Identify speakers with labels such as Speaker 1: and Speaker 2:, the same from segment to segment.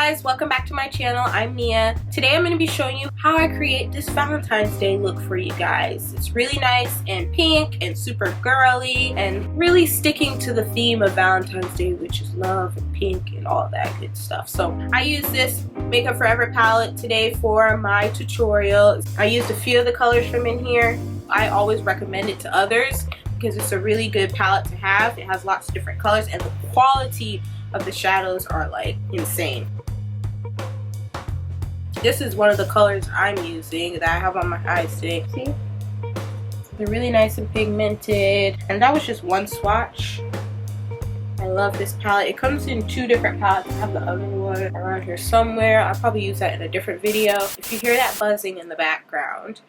Speaker 1: guys, welcome back to my channel. I'm Nia. Today I'm going to be showing you how I create this Valentine's Day look for you guys. It's really nice and pink and super girly and really sticking to the theme of Valentine's Day, which is love and pink and all that good stuff. So I use this Makeup Forever palette today for my tutorial. I used a few of the colors from in here. I always recommend it to others because it's a really good palette to have. It has lots of different colors and the quality of the shadows are like insane. This is one of the colors I'm using that I have on my eyes today. See? They're really nice and pigmented. And that was just one swatch. I love this palette. It comes in two different palettes. I have the other one around here somewhere. I'll probably use that in a different video. If you hear that buzzing in the background,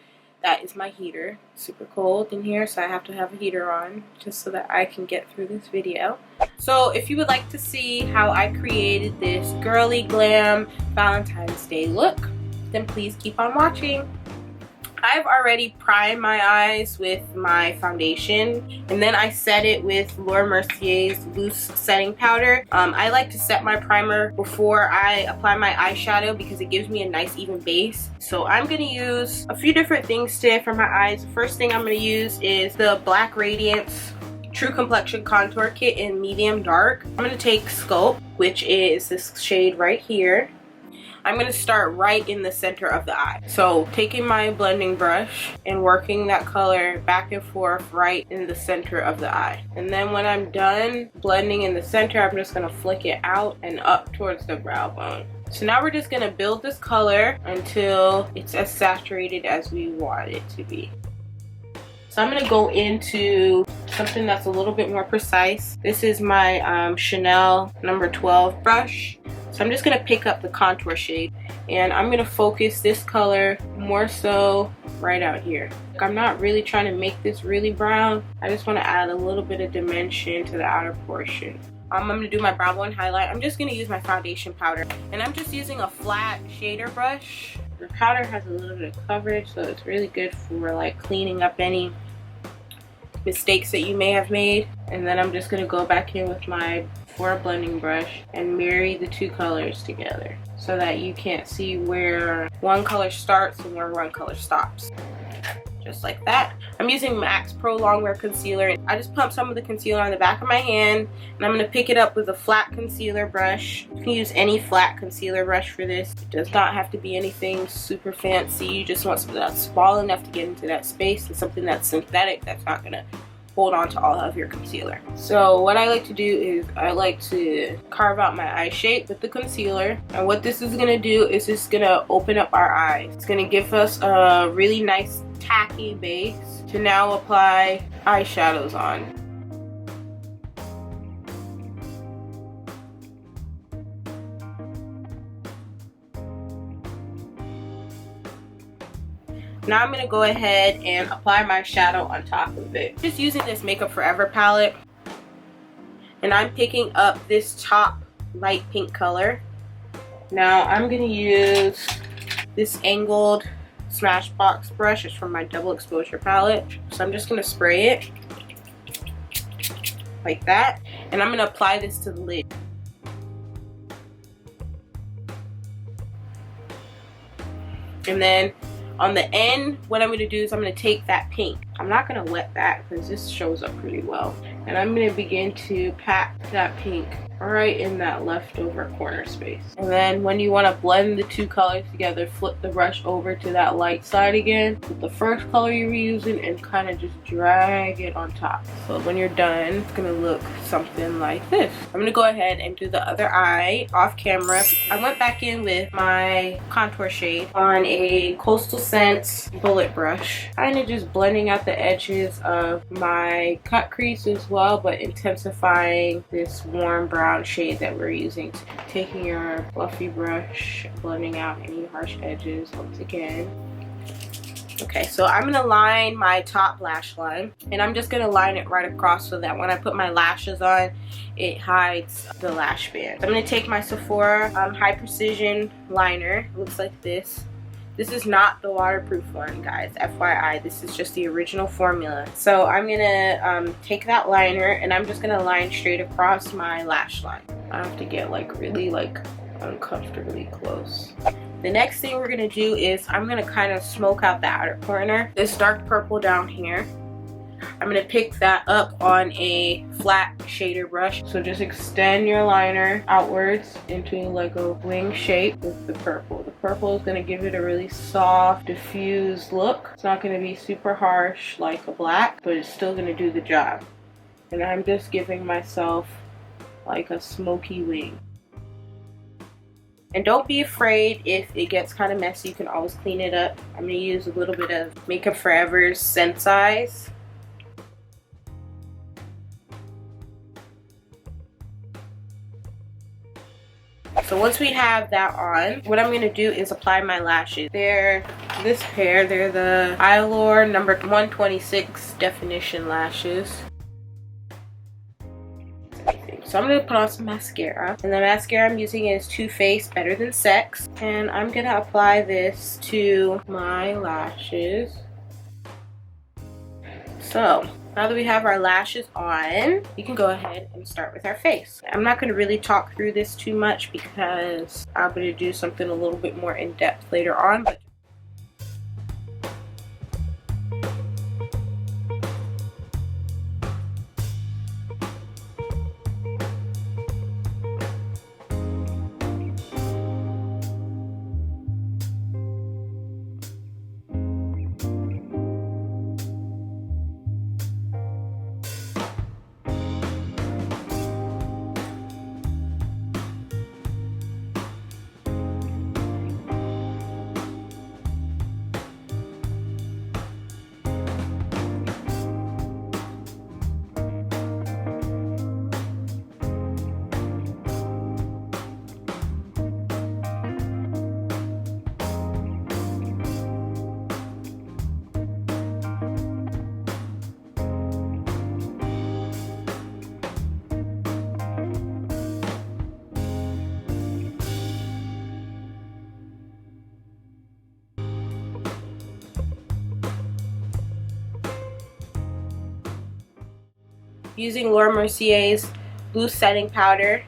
Speaker 1: that is my heater. It's super cold in here, so I have to have a heater on just so that I can get through this video. So if you would like to see how I created this Girly Glam Valentine's Day look, then please keep on watching. I've already primed my eyes with my foundation, and then I set it with Laura Mercier's loose setting powder. I like to set my primer before I apply my eyeshadow because it gives me a nice even base. So I'm going to use a few different things today for my eyes. The first thing I'm going to use is the Black Radiance True Complexion Contour Kit in medium dark. I'm going to take Sculpt, which is this shade right here. I'm going to start right in the center of the eye. So taking my blending brush and working that color back and forth right in the center of the eye. And then when I'm done blending in the center, I'm just going to flick it out and up towards the brow bone. So now we're just going to build this color until it's as saturated as we want it to be. So I'm going to go into something that's a little bit more precise. This is my Chanel number 12 brush. So I'm just going to pick up the contour shade and I'm going to focus this color more so right out here. I'm not really trying to make this really brown. I just want to add a little bit of dimension to the outer portion. I'm going to do my brow bone highlight. I'm just going to use my foundation powder and I'm just using a flat shader brush. The powder has a little bit of coverage, so it's really good for like cleaning up any mistakes that you may have made. And then I'm just going to go back in with my blending brush and marry the two colors together so that you can't see where one color starts and where one color stops. Just like that. I'm using MAC's Pro Longwear Concealer. I just pump some of the concealer on the back of my hand and I'm going to pick it up with a flat concealer brush. You can use any flat concealer brush for this. It does not have to be anything super fancy. You just want something that's small enough to get into that space and something that's synthetic that's not going to hold on to all of your concealer. So what I like to do is I like to carve out my eye shape with the concealer, and what this is going to do is it's going to open up our eyes. It's going to give us a really nice tacky base to now apply eyeshadows on. Now I'm going to go ahead and apply my shadow on top of it. Just using this Makeup Forever palette. And I'm picking up this top light pink color. Now I'm going to use this angled Smashbox brush. It's from my double exposure palette. So I'm just going to spray it like that. And I'm going to apply this to the lid. And then on the end, what I'm going to do is I'm going to take that pink. I'm not going to wet that because this shows up pretty well. And I'm going to begin to pat that pink right in that leftover corner space. And then when you want to blend the two colors together, flip the brush over to that light side again with the first color you were using and kind of just drag it on top. So when you're done, it's going to look something like this. I'm going to go ahead and do the other eye off camera. I went back in with my contour shade on a Coastal Scents bullet brush, kind of just blending out the edges of my cut crease as well, but intensifying this warm brown shade that we're using. Taking your fluffy brush, blending out any harsh edges once again. Okay, so I'm going to line my top lash line, and I'm just going to line it right across so that when I put my lashes on, it hides the lash band. I'm going to take my Sephora High Precision liner. It looks like this. This is not the waterproof one, guys. FYI, this is just the original formula. So I'm gonna take that liner and I'm just gonna line straight across my lash line. I have to get like really like uncomfortably close. The next thing we're gonna do is I'm gonna kind of smoke out the outer corner. This dark purple down here, I'm gonna pick that up on a flat shader brush. So just extend your liner outwards into like a wing shape with the purple. The purple is gonna give it a really soft, diffused look. It's not gonna be super harsh like a black, but it's still gonna do the job. And I'm just giving myself like a smoky wing. And don't be afraid if it gets kind of messy, you can always clean it up. I'm gonna use a little bit of Makeup Forever's Sensize. So once we have that on, what I'm gonna do is apply my lashes. They're this pair, they're the Allure number 126 definition lashes. So I'm gonna put on some mascara, and the mascara I'm using is Too Faced Better Than Sex, and I'm gonna apply this to my lashes. So now that we have our lashes on, we can go ahead and start with our face. I'm not gonna really talk through this too much because I'm gonna do something a little bit more in depth later on. But using Laura Mercier's loose setting powder.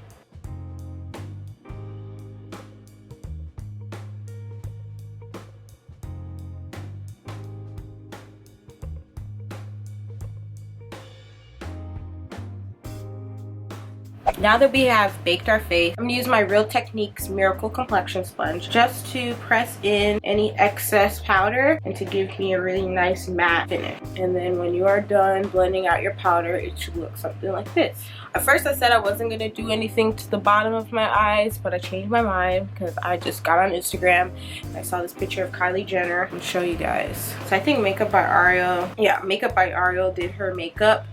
Speaker 1: Now that we have baked our face, I'm going to use my Real Techniques Miracle Complexion Sponge just to press in any excess powder and to give me a really nice matte finish. And then when you are done blending out your powder, it should look something like this. At first I said I wasn't going to do anything to the bottom of my eyes, but I changed my mind because I just got on Instagram and I saw this picture of Kylie Jenner. I'll show you guys. So I think Makeup by Ariel, yeah, Makeup by Ariel did her makeup.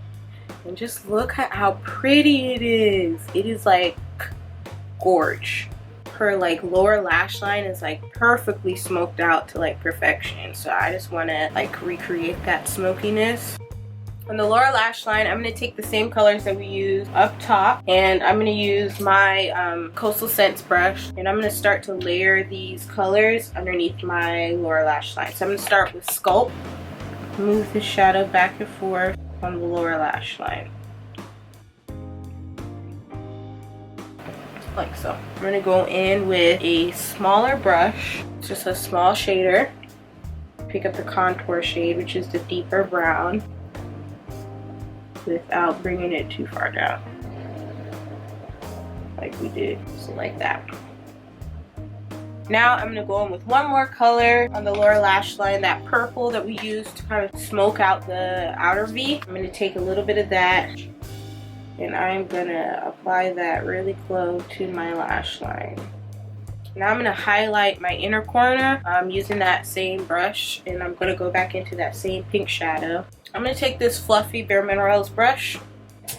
Speaker 1: And just look at how pretty it is. It is like gorge. Her like lower lash line is like perfectly smoked out to like perfection. So I just want to like recreate that smokiness. On the lower lash line, I'm going to take the same colors that we used up top, and I'm going to use my Coastal Scents brush, and I'm going to start to layer these colors underneath my lower lash line. So I'm going to start with Sculpt. Move the shadow back and forth on the lower lash line. Like so. I'm going to go in with a smaller brush, just a small shader. Pick up the contour shade, which is the deeper brown, without bringing it too far down. Like we did, so like that. Now I'm going to go in with one more color on the lower lash line, that purple that we used to kind of smoke out the outer V. I'm going to take a little bit of that and I'm going to apply that really close to my lash line. Now I'm going to highlight my inner corner using that same brush, and I'm going to go back into that same pink shadow. I'm going to take this fluffy Bare Minerals brush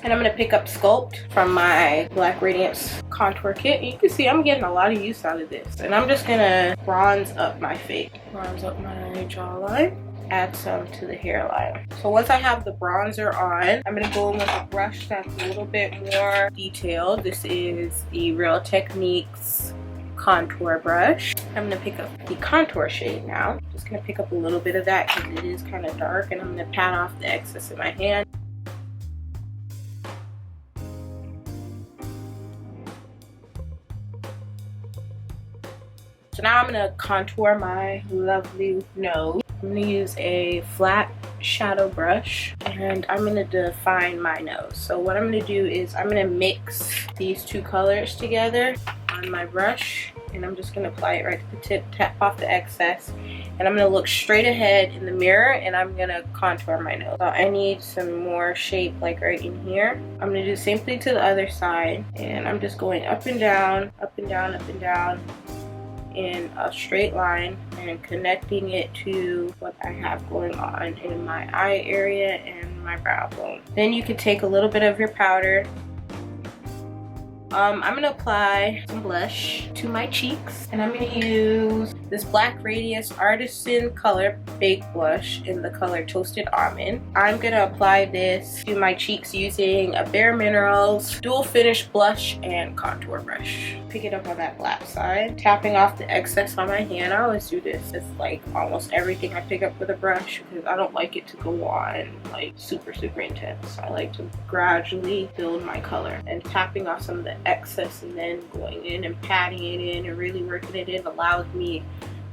Speaker 1: and I'm going to pick up Sculpt from my Black Radiance contour kit. You can see I'm getting a lot of use out of this. And I'm just going to bronze up my face. Bronze up my jawline. Add some to the hairline. So once I have the bronzer on, I'm going to go in with a brush that's a little bit more detailed. This is the Real Techniques contour brush. I'm going to pick up the contour shade now. Just going to pick up a little bit of that because it is kind of dark, and I'm going to pat off the excess in my hand. So now I'm gonna contour my lovely nose. I'm gonna use a flat shadow brush and I'm gonna define my nose. So what I'm gonna do is I'm gonna mix these two colors together on my brush, and I'm just gonna apply it right to the tip, tap off the excess, and I'm gonna look straight ahead in the mirror and I'm gonna contour my nose. So I need some more shape like right in here. I'm gonna do the same thing to the other side, and I'm just going up and down, up and down, up and down in a straight line and connecting it to what I have going on in my eye area and my brow bone. Then you can take a little bit of your powder. I'm gonna apply some blush to my cheeks, and I'm gonna use this Black Radius Artisan Color Baked Blush in the color Toasted Almond. I'm gonna apply this to my cheeks using a Bare Minerals Dual Finish Blush and Contour Brush. Pick it up on that black side, tapping off the excess on my hand. I always do this. It's like almost everything I pick up with a brush because I don't like it to go on like super intense. I like to gradually build my color, and tapping off some of the excess and then going in and patting it in and really working it in allows me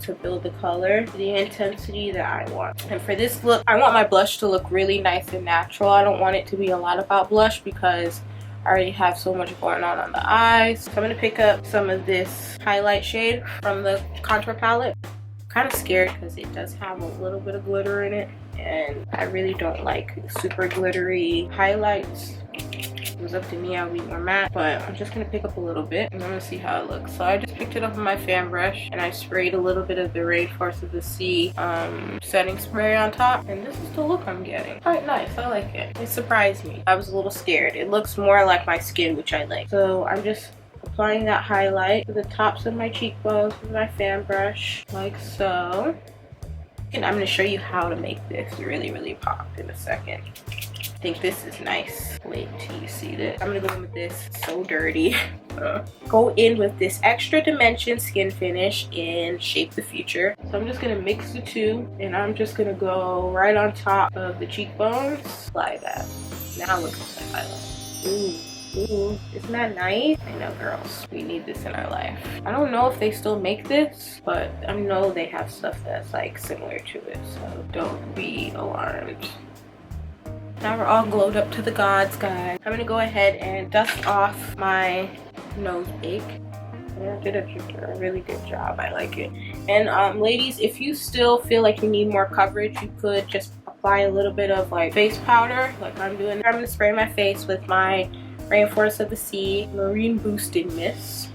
Speaker 1: to build the color to the intensity that I want. And for this look, I want my blush to look really nice and natural. I don't want it to be a lot about blush because I already have so much going on the eyes. So I'm gonna pick up some of this highlight shade from the contour palette. I'm kind of scared because it does have a little bit of glitter in it, and I really don't like super glittery highlights. If it was up to me, I would be more matte, but I'm just gonna pick up a little bit and I'm gonna see how it looks. So I just picked it up with my fan brush and I sprayed a little bit of the Rainforest of the Sea setting spray on top, and this is the look I'm getting. Quite nice, I like it. It surprised me. I was a little scared. It looks more like my skin, which I like. So I'm just applying that highlight to the tops of my cheekbones with my fan brush, like so. And I'm gonna show you how to make this really pop in a second. I think this is nice. Wait till you see this. I'm gonna go in with this so dirty. Go in with this Extra Dimension Skin Finish in Shape the Future. So I'm just gonna mix the two, and I'm just gonna go right on top of the cheekbones like that. Now look at the highlight. Ooh, isn't that nice? I know, girls, we need this in our life. I don't know if they still make this, but I know they have stuff that's like similar to it, so don't be alarmed. Now we're all glowed up to the gods, guys. I'm gonna go ahead and dust off my nose bake. I did a really good job. I like it. And ladies, if you still feel like you need more coverage, you could just apply a little bit of like face powder like I'm doing. I'm gonna spray my face with my Rainforest of the Sea Marine Boosting Mist.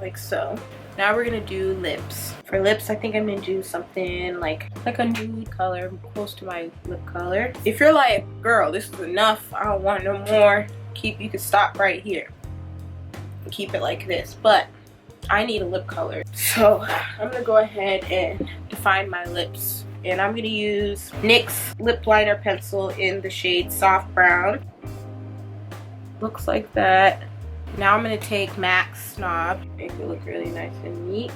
Speaker 1: Like so. Now we're gonna do lips. For lips, I think I'm gonna do something like a nude color, close to my lip color. If you're like, girl, this is enough, I don't want no more, you can stop right here and keep it like this. But I need a lip color, so I'm gonna go ahead and define my lips. And I'm gonna use NYX lip liner pencil in the shade Soft Brown. Looks like that. Now I'm gonna take MAC Snob, make it look really nice and neat.